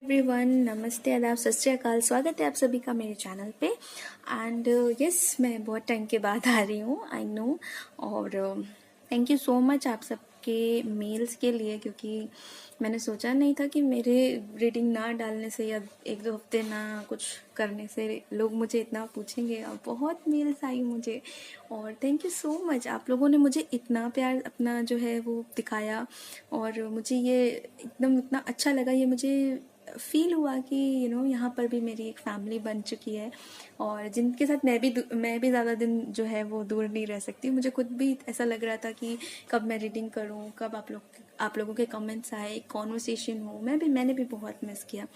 Everyone, नमस्ते, आदाब, सत श्री अकाल। स्वागत है आप सभी का मेरे चैनल पे। एंड यस, मैं बहुत टाइम के बाद आ रही हूँ, आई नो। और थैंक यू सो मच आप सबके मेल्स के लिए, क्योंकि मैंने सोचा नहीं था कि मेरे रीडिंग ना डालने से या एक दो हफ्ते ना कुछ करने से लोग मुझे इतना पूछेंगे। और बहुत मेल्स आई मुझे, और थैंक यू सो मच। आप लोगों ने मुझे इतना प्यार अपना जो है वो दिखाया, और मुझे ये एकदम इतना अच्छा लगा। ये मुझे फील हुआ कि यहाँ पर भी मेरी एक फैमिली बन चुकी है, और जिनके साथ मैं भी ज़्यादा दिन जो है वो दूर नहीं रह सकती। मुझे खुद भी ऐसा लग रहा था कि कब मैं रीडिंग करूँ, कब आप लोगों के कमेंट्स आए, कॉन्वर्सेशन हो। मैंने भी बहुत मिस किया।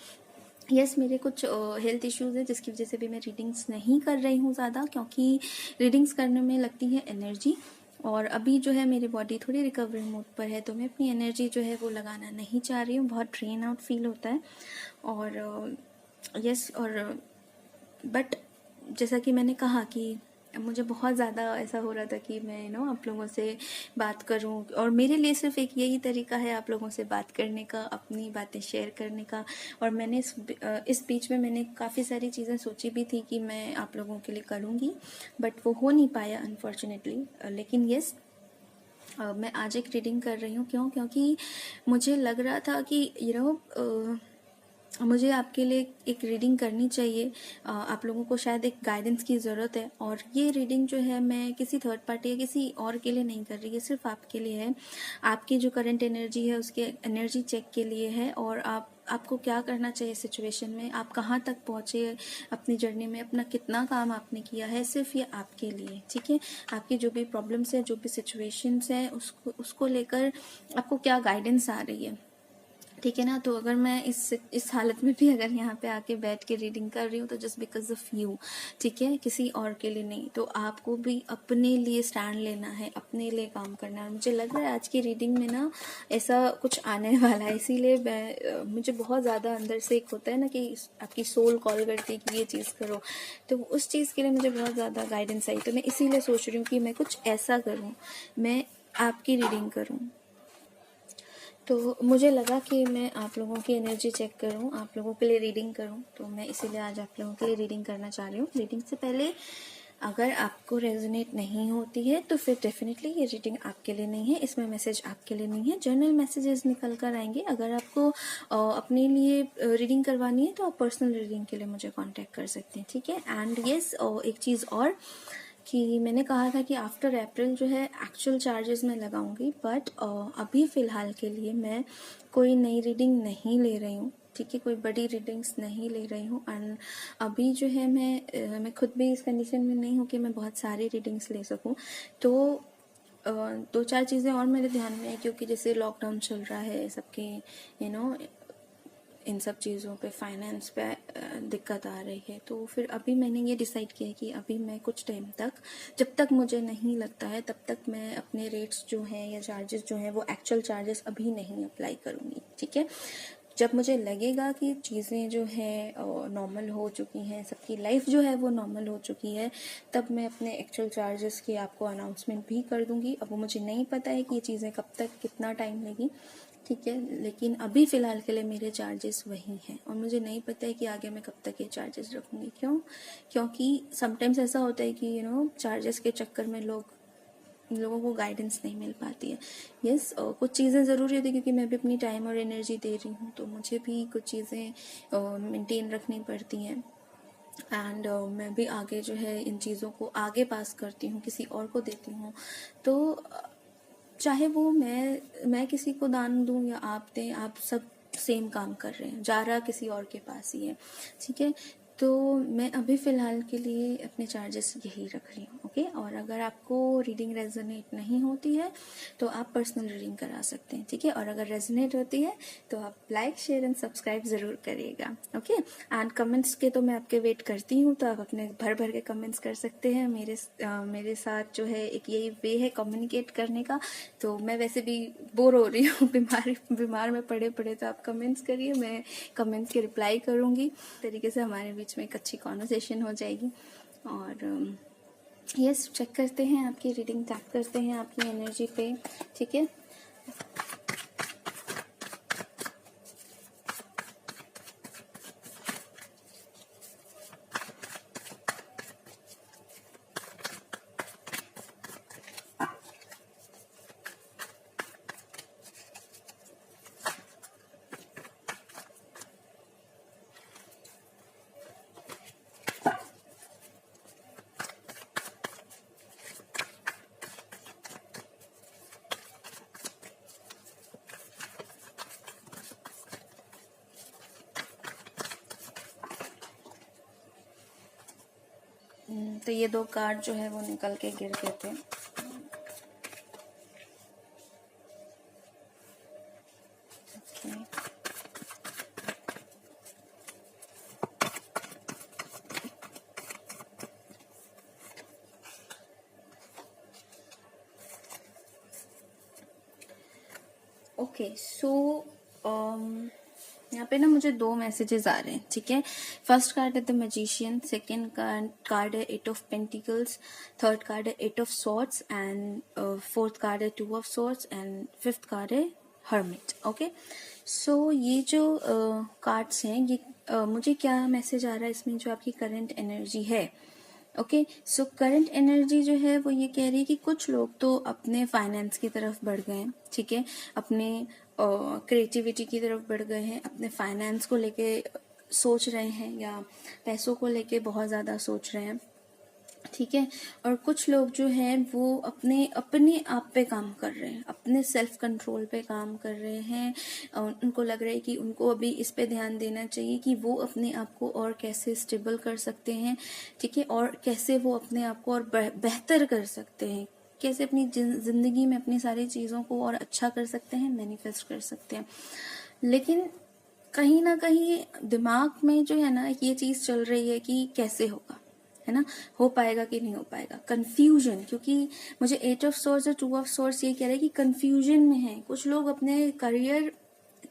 यस, मेरे कुछ हेल्थ इश्यूज़ हैं जिसकी वजह से भी मैं रीडिंग्स नहीं कर रही हूँ ज़्यादा, क्योंकि रीडिंग्स करने में लगती है एनर्जी, और अभी जो है मेरी बॉडी थोड़ी रिकवरी मोड पर है, तो मैं अपनी एनर्जी जो है वो लगाना नहीं चाह रही हूँ। बहुत ड्रेन आउट फील होता है। और यस, और बट जैसा कि मैंने कहा कि मुझे बहुत ज़्यादा ऐसा हो रहा था कि मैं आप लोगों से बात करूं, और मेरे लिए सिर्फ एक यही तरीका है आप लोगों से बात करने का, अपनी बातें शेयर करने का। और मैंने इस बीच में मैंने काफ़ी सारी चीज़ें सोची भी थी कि मैं आप लोगों के लिए करूँगी, बट वो हो नहीं पाया अनफॉर्चुनेटली। लेकिन यस, मैं आज एक रीडिंग कर रही हूँ। क्योंकि मुझे लग रहा था कि मुझे आपके लिए एक रीडिंग करनी चाहिए। आप लोगों को शायद एक गाइडेंस की ज़रूरत है, और ये रीडिंग जो है मैं किसी थर्ड पार्टी या किसी और के लिए नहीं कर रही है, सिर्फ आपके लिए है। आपकी जो करंट एनर्जी है उसके एनर्जी चेक के लिए है, और आपको क्या करना चाहिए सिचुएशन में, आप कहाँ तक पहुँचे अपनी जर्नी में, अपना कितना काम आपने किया है, सिर्फ ये आपके लिए, ठीक है। आपकी जो भी प्रॉब्लम्स है, जो भी सिचुएशंस है, उसको लेकर आपको क्या गाइडेंस आ रही है, ठीक है ना। तो अगर मैं इस हालत में भी अगर यहाँ पे आके बैठ के रीडिंग कर रही हूँ तो जस्ट बिकॉज ऑफ यू, ठीक है, किसी और के लिए नहीं। तो आपको भी अपने लिए स्टैंड लेना है, अपने लिए काम करना है। मुझे लग रहा है आज की रीडिंग में ना ऐसा कुछ आने वाला है, इसीलिए मुझे बहुत ज़्यादा अंदर से एक होता है ना कि आपकी सोल कॉल करती है कि ये चीज़ करो, तो उस चीज़ के लिए मुझे बहुत ज़्यादा गाइडेंस आई। तो मैं इसीलिए सोच रही हूँ कि मैं कुछ ऐसा करूँ, मैं आपकी रीडिंग करूँ। तो मुझे लगा कि मैं आप लोगों की एनर्जी चेक करूं, आप लोगों के लिए रीडिंग करूं, तो मैं इसीलिए आज आप लोगों के लिए रीडिंग करना चाह रही हूँ। रीडिंग से पहले अगर आपको रेजोनेट नहीं होती है तो फिर डेफिनेटली ये रीडिंग आपके लिए नहीं है, इसमें मैसेज आपके लिए नहीं है। जनरल मैसेजेस निकल कर आएंगे। अगर आपको अपने लिए रीडिंग करवानी है तो आप पर्सनल रीडिंग के लिए मुझे कॉन्टैक्ट कर सकते हैं, ठीक है। एंड येस, एक चीज़ और कि मैंने कहा था कि आफ्टर अप्रैल जो है एक्चुअल चार्जेस मैं लगाऊंगी, बट अभी फ़िलहाल के लिए मैं कोई नई रीडिंग नहीं ले रही हूँ, ठीक है, कोई बड़ी रीडिंग्स नहीं ले रही हूँ। एंड अभी जो है मैं खुद भी इस कंडीशन में नहीं हूँ कि मैं बहुत सारी रीडिंग्स ले सकूँ। तो दो चार चीज़ें और मेरे ध्यान में है, क्योंकि जैसे लॉकडाउन चल रहा है, सबके इन सब चीज़ों पे, फाइनेंस पे दिक्कत आ रही है। तो फिर अभी मैंने ये डिसाइड किया कि अभी मैं कुछ टाइम तक, जब तक मुझे नहीं लगता है तब तक मैं अपने रेट्स जो हैं या चार्जेस जो हैं वो एक्चुअल चार्जेस अभी नहीं अप्लाई करूँगी, ठीक है। जब मुझे लगेगा कि चीज़ें जो हैं नॉर्मल हो चुकी हैं, सबकी लाइफ जो है वो नॉर्मल हो चुकी है, तब मैं अपने एक्चुअल चार्जेस की आपको अनाउंसमेंट भी कर दूंगी। अब वो मुझे नहीं पता है कि ये चीज़ें कब तक, कितना टाइम लेगी, ठीक है, लेकिन अभी फ़िलहाल के लिए मेरे चार्जेस वही हैं, और मुझे नहीं पता है कि आगे मैं कब तक ये चार्जेस रखूँगी। क्योंकि समटाइम्स ऐसा होता है कि चार्जेस के चक्कर में लोगों को गाइडेंस नहीं मिल पाती है। यस, कुछ चीज़ें ज़रूरी होती है, क्योंकि मैं भी अपनी टाइम और एनर्जी दे रही हूँ, तो मुझे भी कुछ चीज़ें मेंटेन रखनी पड़ती हैं। एंड मैं भी आगे जो है इन चीज़ों को आगे पास करती हूँ, किसी और को देती हूँ। तो चाहे वो मैं किसी को दान दूं या आप दें, आप सब सेम काम कर रहे हैं, जा रहा किसी और के पास ही है, ठीक है। तो मैं अभी फ़िलहाल के लिए अपने चार्जेस यही रख रही हूँ, ओके। और अगर आपको रीडिंग रेजोनेट नहीं होती है तो आप पर्सनल रीडिंग करा सकते हैं, ठीक है। और अगर रेजोनेट होती है तो आप लाइक, शेयर एंड सब्सक्राइब ज़रूर करिएगा, ओके। एंड कमेंट्स के तो मैं आपके वेट करती हूँ, तो आप अपने भर भर के कमेंट्स कर सकते हैं। मेरे साथ जो है एक यही वे है कम्युनिकेट करने का। तो मैं वैसे भी बोर हो रही हूँ, बीमार में पड़े पड़े, तो आप कमेंट्स करिए, मैं कमेंट्स के रिप्लाई करूँगी। तरीके से हमारे बीच में एक अच्छी कॉन्वर्सेशन हो जाएगी। और यस, चेक करते हैं आपकी रीडिंग, चेक करते हैं आपकी एनर्जी पे, ठीक है। तो ये 2 कार्ड जो है वो निकल के गिर गए थे। ओके सो यहाँ पे ना मुझे 2 मैसेजेस आ रहे हैं, ठीक है। फर्स्ट कार्ड है द मैजिशियन, सेकेंड कार्ड है 8 ऑफ पेंटिकल्स, थर्ड कार्ड है 8 of swords and fourth card है 2 of swords and fifth card है हर्मिट। ओके सो ये जो कार्ड्स हैं ये मुझे क्या मैसेज आ रहा है इसमें, जो आपकी करंट एनर्जी है। ओके सो करंट एनर्जी जो है वो ये कह रही है कि कुछ लोग तो अपने फाइनेंस की तरफ बढ़ गए हैं, ठीक है, अपने क्रिएटिविटी की तरफ बढ़ गए हैं, अपने फाइनेंस को लेके सोच रहे हैं या पैसों को लेके बहुत ज़्यादा सोच रहे हैं, ठीक है। और कुछ लोग जो हैं वो अपने आप पे काम कर रहे हैं, अपने सेल्फ कंट्रोल पे काम कर रहे हैं। उनको लग रहा है कि उनको अभी इस पे ध्यान देना चाहिए कि वो अपने आप को और कैसे स्टेबल कर सकते हैं, ठीक है, और कैसे वो अपने आप को और बेहतर कर सकते हैं, कैसे अपनी जिंदगी में अपनी सारी चीज़ों को और अच्छा कर सकते हैं, मैनिफेस्ट कर सकते हैं। लेकिन कहीं ना कहीं दिमाग में जो है ना ये चीज़ चल रही है कि कैसे होगा, है ना, हो पाएगा कि नहीं हो पाएगा, कंफ्यूजन। क्योंकि मुझे 8 ऑफ सोर्स और 2 ऑफ सोर्स ये कह रहे हैं कि कंफ्यूजन में है। कुछ लोग अपने करियर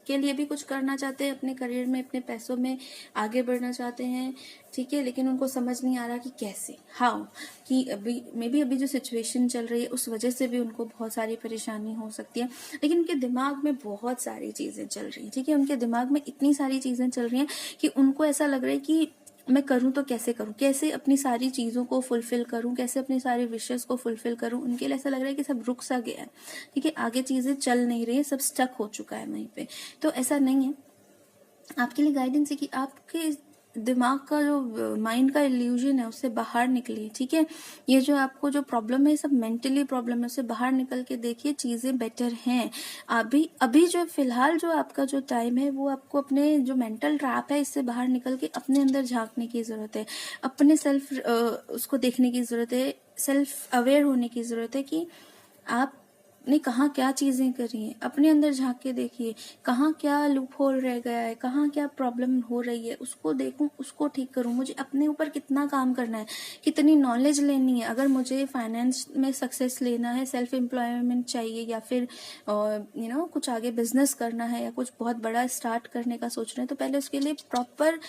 के लिए भी कुछ करना चाहते हैं, अपने करियर में अपने पैसों में आगे बढ़ना चाहते हैं, ठीक है, लेकिन उनको समझ नहीं आ रहा कि कैसे, हाउ, कि अभी मे बी अभी जो सिचुएशन चल रही है उस वजह से भी उनको बहुत सारी परेशानी हो सकती है। लेकिन उनके दिमाग में बहुत सारी चीजें चल रही हैं, ठीक है, उनके दिमाग में इतनी सारी चीजें चल रही हैं कि उनको ऐसा लग रहा है कि मैं करूं तो कैसे करूं, कैसे अपनी सारी चीज़ों को फुलफिल करूं, कैसे अपनी सारी विशेस को फुलफिल करूं। उनके लिए ऐसा लग रहा है कि सब रुक सा गया है, ठीक है, आगे चीज़ें चल नहीं रही है, सब स्टक हो चुका है वहीं पे। तो ऐसा नहीं है, आपके लिए गाइडेंस है कि आपके दिमाग का जो माइंड का इल्यूजन है उससे बाहर निकलिए, ठीक है। ये जो आपको जो प्रॉब्लम है सब मेंटली प्रॉब्लम है, उससे बाहर निकल के देखिए, चीजें बेटर हैं। अभी अभी जो फिलहाल जो आपका जो टाइम है वो आपको अपने जो मेंटल ट्रैप है इससे बाहर निकल के अपने अंदर झांकने की जरूरत है, अपने सेल्फ उसको देखने की जरूरत है, सेल्फ अवेयर होने की जरूरत है कि आप ने कहाँ क्या चीजें करी हैं, अपने अंदर झांक के देखिए, कहाँ क्या लूप होल रह गया है, कहाँ क्या प्रॉब्लम हो रही है, उसको देखूं, उसको ठीक करूं। मुझे अपने ऊपर कितना काम करना है, कितनी नॉलेज लेनी है। अगर मुझे फाइनेंस में सक्सेस लेना है, सेल्फ एम्प्लॉयमेंट चाहिए, या फिर कुछ आगे बिजनेस करना है या कुछ बहुत बड़ा स्टार्ट करने का सोच रहे हैं, तो पहले उसके लिए प्रॉपर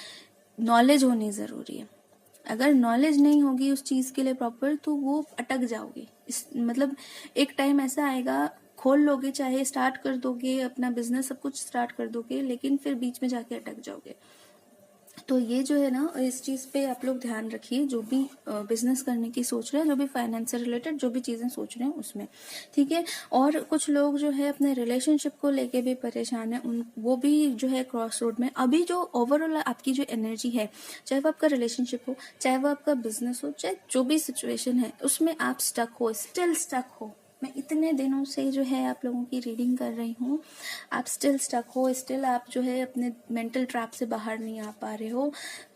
नॉलेज होनी जरूरी है। अगर नॉलेज नहीं होगी उस चीज के लिए प्रॉपर, तो वो अटक जाओगे। मतलब एक टाइम ऐसा आएगा, खोल लोगे, चाहे स्टार्ट कर दोगे अपना बिजनेस, सब कुछ स्टार्ट कर दोगे, लेकिन फिर बीच में जाके अटक जाओगे। तो ये जो है ना, इस चीज पे आप लोग ध्यान रखिए, जो भी बिजनेस करने की सोच रहे हैं, जो भी फाइनेंस से रिलेटेड जो भी चीजें सोच रहे हैं उसमें, ठीक है। और कुछ लोग जो है अपने रिलेशनशिप को लेके भी परेशान है, वो भी जो है क्रॉस रोड में। अभी जो ओवरऑल आपकी जो एनर्जी है, चाहे वो आपका रिलेशनशिप हो, चाहे वो आपका बिजनेस हो, चाहे जो भी सिचुएशन है उसमें आप स्टक हो, स्टिल स्टक हो। मैं इतने दिनों से जो है आप लोगों की रीडिंग कर रही हूँ, आप स्टिल स्टक हो, स्टिल आप जो है अपने मेंटल ट्रैप से बाहर नहीं आ पा रहे हो,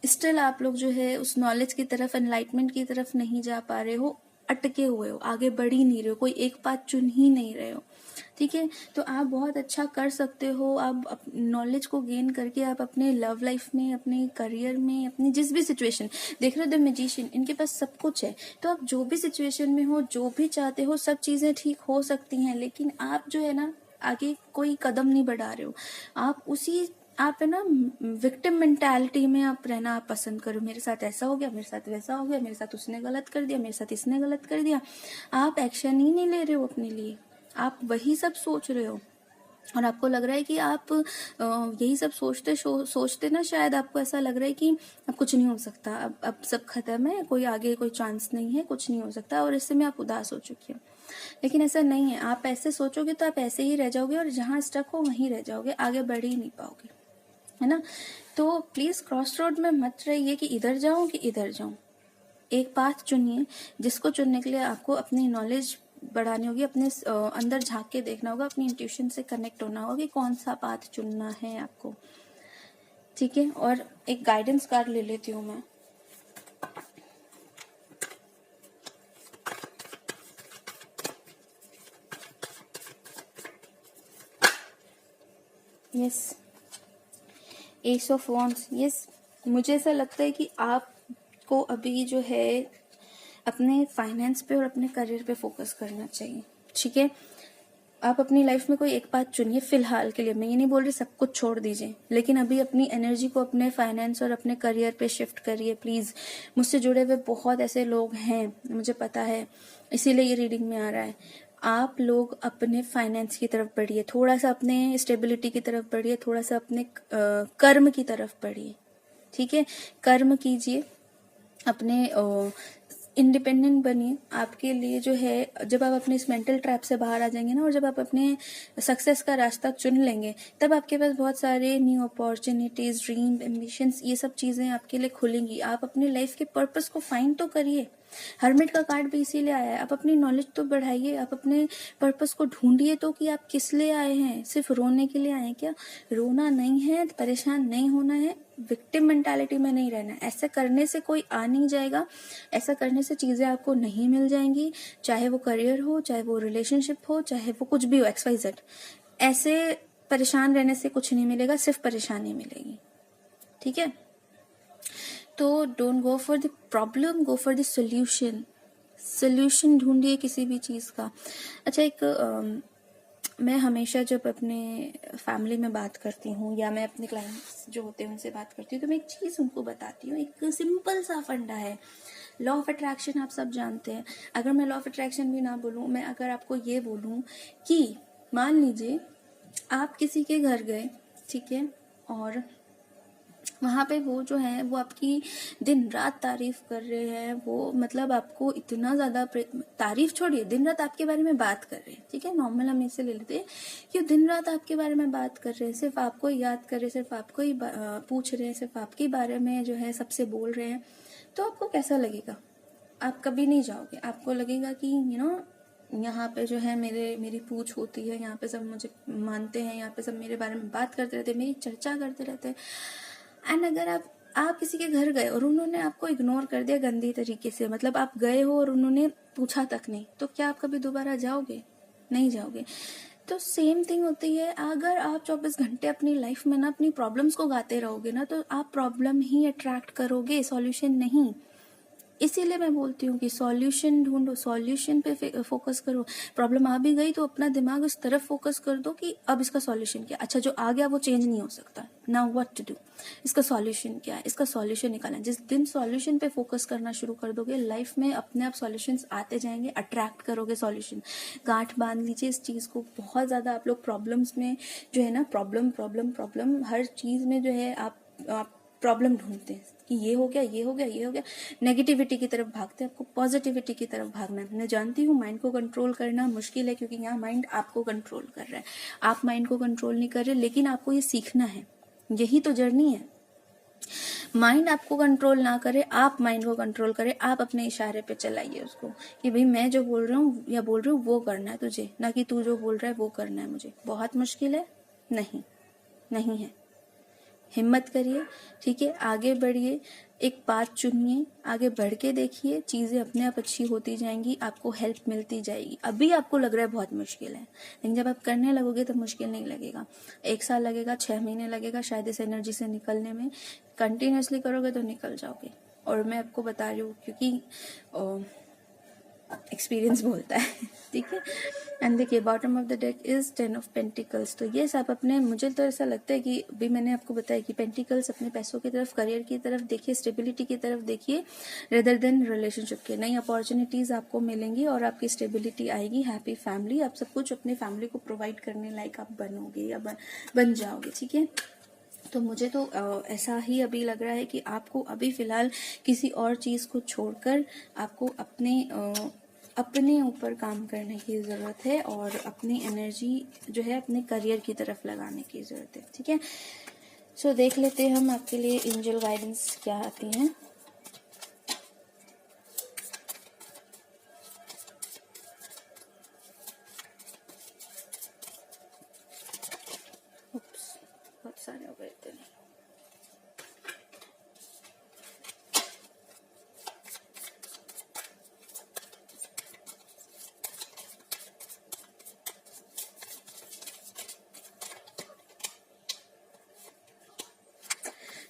स्टिल आप लोग जो है उस नॉलेज की तरफ, एनलाइटमेंट की तरफ नहीं जा पा रहे हो, अटके हुए हो, आगे बढ़ ही नहीं रहे हो, कोई एक पाथ चुन ही नहीं रहे हो, ठीक है। तो आप बहुत अच्छा कर सकते हो। आप नॉलेज को गेन करके आप अपने लव लाइफ में, अपने करियर में, अपनी जिस भी सिचुएशन, देख रहे हो द मैजिशियन, इनके पास सब कुछ है। तो आप जो भी सिचुएशन में हो, जो भी चाहते हो, सब चीजें ठीक हो सकती हैं, लेकिन आप जो है ना आगे कोई कदम नहीं बढ़ा रहे हो। आप है ना विक्टिम मेंटालिटी में आप रहना आप पसंद करो। मेरे साथ ऐसा हो गया, मेरे साथ वैसा हो गया, मेरे साथ उसने गलत कर दिया, मेरे साथ इसने गलत कर दिया। आप एक्शन ही नहीं ले रहे हो अपने लिए, आप वही सब सोच रहे हो। और आपको लग रहा है कि आप यही सब सोचते ना, शायद आपको ऐसा लग रहा है कि अब कुछ नहीं हो सकता, अब सब खत्म है, कोई आगे कोई चांस नहीं है, कुछ नहीं हो सकता, और इससे में आप उदास हो चुके हो। लेकिन ऐसा नहीं है, आप ऐसे सोचोगे तो आप ऐसे ही रह जाओगे, और जहां स्टक हो वहीं रह जाओगे, आगे बढ़ ही नहीं पाओगे, है ना। तो प्लीज क्रॉस रोड में मत रहिए कि इधर जाऊं कि इधर जाऊं। एक पाथ चुनिए, जिसको चुनने के लिए आपको अपनी नॉलेज बढ़ानी होगी, अपने अंदर झांक के देखना होगा, अपनी इंट्यूशन से कनेक्ट होना होगा कि कौन सा पाथ चुनना है आपको, ठीक है। और एक गाइडेंस कार्ड ले लेती हूँ मैं। Yes, S of wands, yes. मुझे ऐसा लगता है कि आपको अभी जो है अपने फाइनेंस पे और अपने करियर पे फोकस करना चाहिए, ठीक है। आप अपनी लाइफ में कोई एक बात चुनिए फिलहाल के लिए। मैं ये नहीं बोल रही सब कुछ छोड़ दीजिए, लेकिन अभी अपनी एनर्जी को अपने फाइनेंस और अपने करियर पे शिफ्ट करिए प्लीज। मुझसे जुड़े हुए बहुत ऐसे लोग हैं, मुझे पता है, इसीलिए ये रीडिंग में आ रहा है। आप लोग अपने फाइनेंस की तरफ बढ़िए, थोड़ा सा अपने स्टेबिलिटी की तरफ बढ़िए, थोड़ा सा अपने कर्म की तरफ बढ़िए, ठीक है। कर्म कीजिए, अपने इंडिपेंडेंट बनिए। आपके लिए जो है, जब आप अपने इस मेंटल ट्रैप से बाहर आ जाएंगे ना, और जब आप अपने सक्सेस का रास्ता चुन लेंगे, तब आपके पास बहुत सारे न्यू अपॉर्चुनिटीज, ड्रीम, एम्बिशंस, ये सब चीजें आपके लिए खुलेंगी। आप अपने लाइफ के पर्पस को फाइंड तो करिए। हर्मिट का कार्ड भी इसीलिए आया है। आप अपनी नॉलेज तो बढ़ाइए, आप अपने पर्पस को ढूंढिए तो कि आप किस लिए आए हैं। सिर्फ रोने के लिए आए हैं क्या? रोना नहीं है, परेशान नहीं होना है, विक्टिम मेंटालिटी में नहीं रहना है। ऐसा करने से कोई आ नहीं जाएगा, ऐसा करने से चीजें आपको नहीं मिल जाएंगी, चाहे वो करियर हो, चाहे वो रिलेशनशिप हो, चाहे वो कुछ भी हो, XYZ। ऐसे परेशान रहने से कुछ नहीं मिलेगा, सिर्फ परेशानी मिलेगी, ठीक है। तो don't go for the problem, go for the solution. Solution ढूंढिए किसी भी चीज का। अच्छा, एक मैं हमेशा जब अपने फैमिली में बात करती हूँ या मैं अपने क्लाइंट्स जो होते हैं उनसे बात करती हूँ, तो मैं एक चीज़ उनको बताती हूँ। एक सिंपल सा फंडा है, लॉ ऑफ अट्रैक्शन, आप सब जानते हैं। अगर मैं लॉ ऑफ अट्रैक्शन भी ना बोलूँ, मैं अगर आपको ये बोलूँ कि मान लीजिए आप किसी के घर गए, ठीक है, और वहाँ पे वो जो है वो आपकी दिन रात तारीफ कर रहे हैं। वो मतलब आपको इतना ज्यादा तारीफ छोड़िए, दिन रात आपके बारे में बात कर रहे हैं, ठीक है। नॉर्मल हम इसे ले लेते हैं कि दिन रात आपके बारे में बात कर रहे हैं, सिर्फ आपको ही याद कर रहे हैं, सिर्फ आपको ही पूछ रहे हैं, सिर्फ आपके बारे में जो है सबसे बोल रहे हैं। तो आपको कैसा लगेगा? आप कभी नहीं जाओगे, आपको लगेगा कि यहाँ पे जो है मेरी पूछ होती है, यहाँ पे सब मुझे मानते हैं, यहाँ पे सब मेरे बारे में बात करते रहते हैं, मेरी चर्चा करते रहते हैं। एंड अगर आप किसी के घर गए और उन्होंने आपको इग्नोर कर दिया गंदी तरीके से, मतलब आप गए हो और उन्होंने पूछा तक नहीं, तो क्या आप कभी दोबारा जाओगे? नहीं जाओगे। तो सेम थिंग होती है, अगर आप 24 घंटे अपनी लाइफ में ना अपनी प्रॉब्लम्स को गाते रहोगे ना, तो आप प्रॉब्लम ही अट्रैक्ट करोगे, सॉल्यूशन नहीं। इसीलिए मैं बोलती हूँ कि सॉल्यूशन ढूंढो, सॉल्यूशन पे फोकस करो। प्रॉब्लम आ भी गई तो अपना दिमाग उस तरफ फोकस कर दो कि अब इसका सॉल्यूशन क्या। अच्छा, जो आ गया वो चेंज नहीं हो सकता, नाउ व्हाट टू डू, इसका सॉल्यूशन क्या है, इसका सॉल्यूशन निकालना। जिस दिन सॉल्यूशन पे फोकस करना शुरू कर दोगे, लाइफ में अपने आप सॉल्यूशंस आते जाएंगे, अट्रैक्ट करोगे सॉल्यूशन। गांठ बांध लीजिए इस चीज को। बहुत ज्यादा आप लोग प्रॉब्लम्स में जो है ना, प्रॉब्लम प्रॉब्लम प्रॉब्लम, हर चीज में जो है आप प्रॉब्लम ढूंढते हैं कि ये हो गया, ये हो गया, ये हो गया। नेगेटिविटी की तरफ भागते हैं, आपको पॉजिटिविटी की तरफ भागना है। मैं जानती हूँ माइंड को कंट्रोल करना मुश्किल है, क्योंकि यहाँ माइंड आपको कंट्रोल कर रहा है। आप माइंड को कंट्रोल नहीं कर रहे, लेकिन आपको ये सीखना है, यही तो जर्नी है। माइंड आपको कंट्रोल ना करे, आप माइंड को कंट्रोल करे। आप अपने इशारे पे चलाइए उसको कि भाई मैं जो बोल रहा हूँ या बोल रही हूँ वो करना है तुझे, ना कि तू जो बोल रहा है वो करना है मुझे। बहुत मुश्किल है? नहीं, नहीं है। हिम्मत करिए, ठीक है, आगे बढ़िए, एक बात चुनिए, आगे बढ़ के देखिए, चीजें अपने आप अच्छी होती जाएंगी, आपको हेल्प मिलती जाएगी। अभी आपको लग रहा है बहुत मुश्किल है, लेकिन जब आप करने लगोगे तो मुश्किल नहीं लगेगा। 1 साल लगेगा, 6 महीने लगेगा शायद इस एनर्जी से निकलने में। कंटिन्यूसली करोगे तो निकल जाओगे। और मैं आपको बता रही हूँ क्योंकि एक्सपीरियंस बोलता है, ठीक है। एंड देखिए, bottom of the deck is 10 of pentacles. तो ये आप अपने, मुझे तो ऐसा लगता है कि अभी मैंने आपको बताया कि पेंटिकल्स अपने पैसों की तरफ, करियर की तरफ देखिए, स्टेबिलिटी की तरफ देखिए, रेदर देन रिलेशनशिप के। नई अपॉर्चुनिटीज आपको मिलेंगी और आपकी स्टेबिलिटी आएगी, हैप्पी फैमिली, आप सब कुछ अपनी फैमिली को प्रोवाइड करने लायक आप बनोगे या बन जाओगे, ठीक है। तो मुझे तो ऐसा ही अभी लग रहा है कि आपको अभी फिलहाल किसी और चीज को छोड़कर आपको अपने ऊपर काम करने की जरूरत है, और अपनी एनर्जी जो है अपने करियर की तरफ लगाने की जरूरत है, ठीक है। सो देख लेते हैं हम आपके लिए एंजल गाइडेंस क्या आती हैं। बहुत सारे हो गए थे।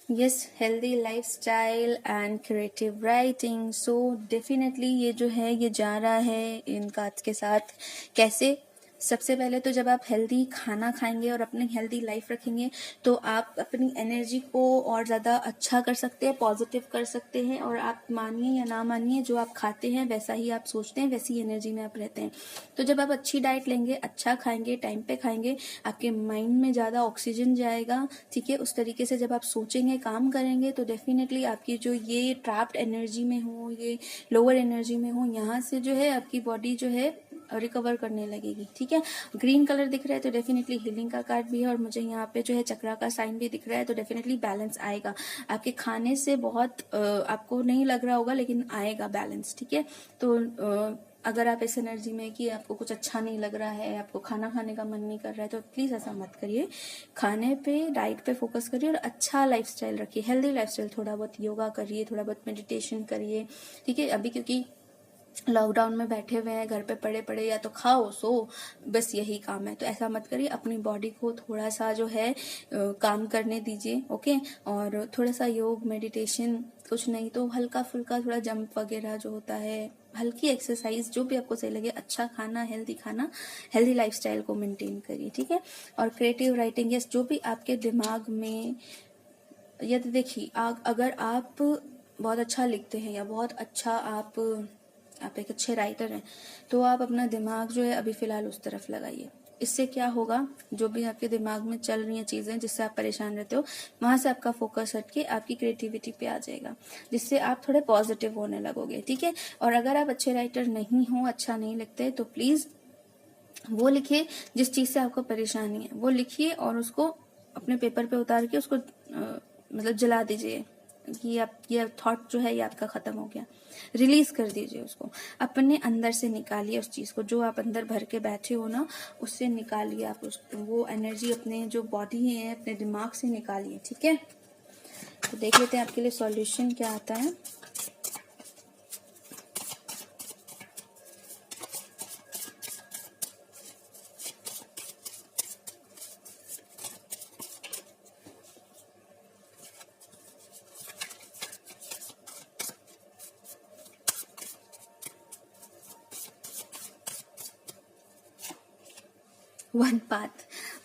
Yes, healthy lifestyle and creative writing. So definitely ये जो है ये जा रहा है इन कार्ड्स के साथ। कैसे? सबसे पहले तो जब आप हेल्दी खाना खाएंगे और अपनी हेल्दी लाइफ रखेंगे तो आप अपनी एनर्जी को और ज़्यादा अच्छा कर सकते हैं, पॉजिटिव कर सकते हैं। और आप मानिए या ना मानिए, जो आप खाते हैं वैसा ही आप सोचते हैं, वैसी एनर्जी में आप रहते हैं। तो जब आप अच्छी डाइट लेंगे, अच्छा खाएंगे, टाइम पे खाएंगे, आपके माइंड में ज़्यादा ऑक्सीजन जाएगा। ठीक है, उस तरीके से जब आप सोचेंगे, काम करेंगे, तो डेफिनेटली आपकी जो ये ट्रैप्ड एनर्जी में हो, ये लोअर एनर्जी में हो, यहाँ से जो है आपकी बॉडी जो है रिकवर करने लगेगी। ठीक है, ग्रीन कलर दिख रहा है तो डेफिनेटली हीलिंग का कार्ड भी है, और मुझे यहाँ पे जो है चक्रा का साइन भी दिख रहा है, तो डेफिनेटली बैलेंस आएगा। आपके खाने से बहुत आपको नहीं लग रहा होगा, लेकिन आएगा बैलेंस। ठीक है, तो अगर आप इस एनर्जी में कि आपको कुछ अच्छा नहीं लग रहा है, आपको खाना खाने का मन नहीं कर रहा है, तो प्लीज ऐसा मत करिए। खाने पे, डाइट पे फोकस करिए और अच्छा लाइफस्टाइल रखिए, हेल्दी लाइफस्टाइल। थोड़ा बहुत योगा करिए, थोड़ा बहुत मेडिटेशन करिए। ठीक है, अभी क्योंकि लॉकडाउन में बैठे हुए हैं, घर पे पड़े पड़े या तो खाओ सो, बस यही काम है। तो ऐसा मत करिए, अपनी बॉडी को थोड़ा सा जो है काम करने दीजिए। ओके, और थोड़ा सा योग, मेडिटेशन, कुछ नहीं तो हल्का फुल्का थोड़ा जंप वगैरह जो होता है, हल्की एक्सरसाइज, जो भी आपको सही लगे। अच्छा खाना, हेल्दी लाइफस्टाइल को मेंटेन करिए। ठीक है, और क्रिएटिव राइटिंग, यस, जो भी आपके दिमाग में, यदि देखिए अगर आप बहुत अच्छा लिखते हैं या बहुत अच्छा आप एक अच्छे राइटर हैं, तो आप अपना दिमाग जो है अभी फिलहाल उस तरफ लगाइए। इससे क्या होगा, जो भी आपके दिमाग में चल रही हैं चीजें जिससे आप परेशान रहते हो, वहां से आपका फोकस हटके आपकी क्रिएटिविटी पे आ जाएगा, जिससे आप थोड़े पॉजिटिव होने लगोगे। ठीक है, और अगर आप अच्छे राइटर नहीं हो, अच्छा नहीं लिखते, तो प्लीज वो लिखिए जिस चीज से आपको परेशानी है, वो लिखिए और उसको अपने पेपर पे उतार के उसको मतलब जला दीजिए कि आप ये थॉट जो है ये आपका खत्म हो गया। रिलीज कर दीजिए उसको, अपने अंदर से निकालिए उस चीज को, जो आप अंदर भर के बैठे हो ना, उससे निकालिए आप वो एनर्जी अपने जो बॉडी है, अपने दिमाग से निकालिए। ठीक है, तो देख लेते हैं आपके लिए सॉल्यूशन क्या आता है। One path,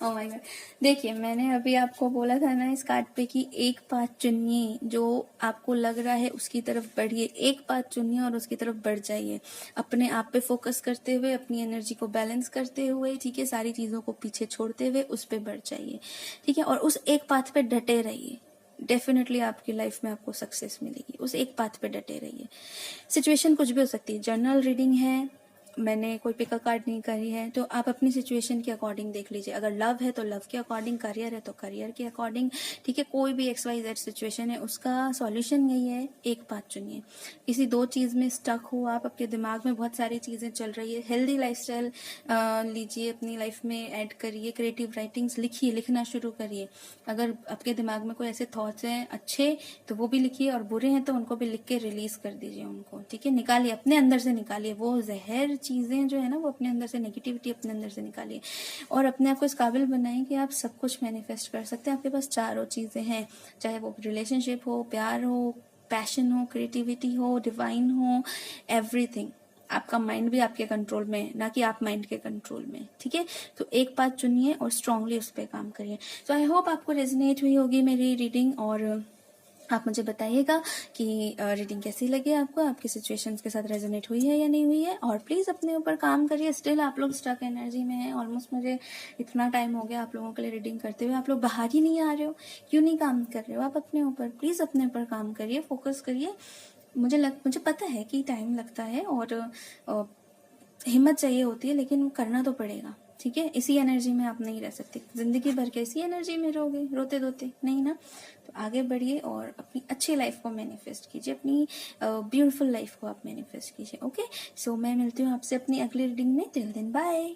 oh my God. देखिए, मैंने अभी आपको बोला था ना इस कार्ड पे कि एक पाथ चुनिए, जो आपको लग रहा है उसकी तरफ बढ़िए। एक पाथ चुनिए और उसकी तरफ बढ़ जाइए, अपने आप पे फोकस करते हुए, अपनी एनर्जी को बैलेंस करते हुए। ठीक है, सारी चीजों को पीछे छोड़ते हुए उस पे बढ़ जाइए। ठीक है, और उस एक पाथ पे डटे रहिए। डेफिनेटली आपकी लाइफ में आपको सक्सेस मिलेगी, उस एक पाथ पे डटे रहिए। सिचुएशन कुछ भी हो सकती है, जर्नल रीडिंग है, मैंने कोई पिका कार्ड नहीं करी है, तो आप अपनी सिचुएशन के अकॉर्डिंग देख लीजिए। अगर लव है तो लव के अकॉर्डिंग, करियर है तो करियर के अकॉर्डिंग। ठीक है, कोई भी XYZ सिचुएशन है, उसका सॉल्यूशन यही है, एक पाथ चुनिए। किसी दो चीज में स्टक हो आप, आपके दिमाग में बहुत सारी चीजें चल रही है, हेल्दी लाइफस्टाइल लीजिए, अपनी लाइफ में ऐड करिए, क्रिएटिव राइटिंग्स लिखिए, लिखना शुरू करिए। अगर आपके दिमाग में कोई ऐसे थॉट्स हैं अच्छे तो वो भी लिखिए, और बुरे हैं तो उनको भी लिख के रिलीज कर दीजिए उनको। ठीक है, निकालिए, अपने अंदर से निकालिए वो जहर चीजें जो है ना, वो अपने अंदर से, नेगेटिविटी अपने अंदर से निकालिए, और अपने आप को इस काबिल बनाइए कि आप सब कुछ मैनिफेस्ट कर सकते हैं। आपके पास चारों चीजें हैं, चाहे वो रिलेशनशिप हो, प्यार हो, पैशन हो, क्रिएटिविटी हो, डिवाइन हो, एवरीथिंग। आपका माइंड भी आपके कंट्रोल में, ना कि आप माइंड के कंट्रोल में। ठीक है, तो एक बात चुनिए और स्ट्रांगली उस पर काम करिए। तो आई होप आपको रेजोनेट हुई होगी मेरी रीडिंग, और आप मुझे बताइएगा कि रीडिंग कैसी लगी आपको, आपकी सिचुएशंस के साथ रेजोनेट हुई है या नहीं हुई है। और प्लीज अपने ऊपर काम करिए। स्टिल आप लोग स्टक एनर्जी में हैं, ऑलमोस्ट मुझे इतना टाइम हो गया आप लोगों के लिए रीडिंग करते हुए, आप लोग बाहर ही नहीं आ रहे हो, क्यों नहीं काम कर रहे हो आप अपने ऊपर? प्लीज अपने ऊपर काम करिए, फोकस करिए। मुझे पता है कि टाइम लगता है और हिम्मत चाहिए होती है, लेकिन करना तो पड़ेगा। ठीक है, इसी एनर्जी में आप नहीं रह सकते, जिंदगी भर के इसी एनर्जी में रहोगे रोते धोते, नहीं ना। तो आगे बढ़िए और अपनी अच्छी लाइफ को मैनिफेस्ट कीजिए, अपनी ब्यूटीफुल लाइफ को आप मैनिफेस्ट कीजिए। ओके, सो मैं मिलती हूँ आपसे अपनी अगली रीडिंग में। Till then bye.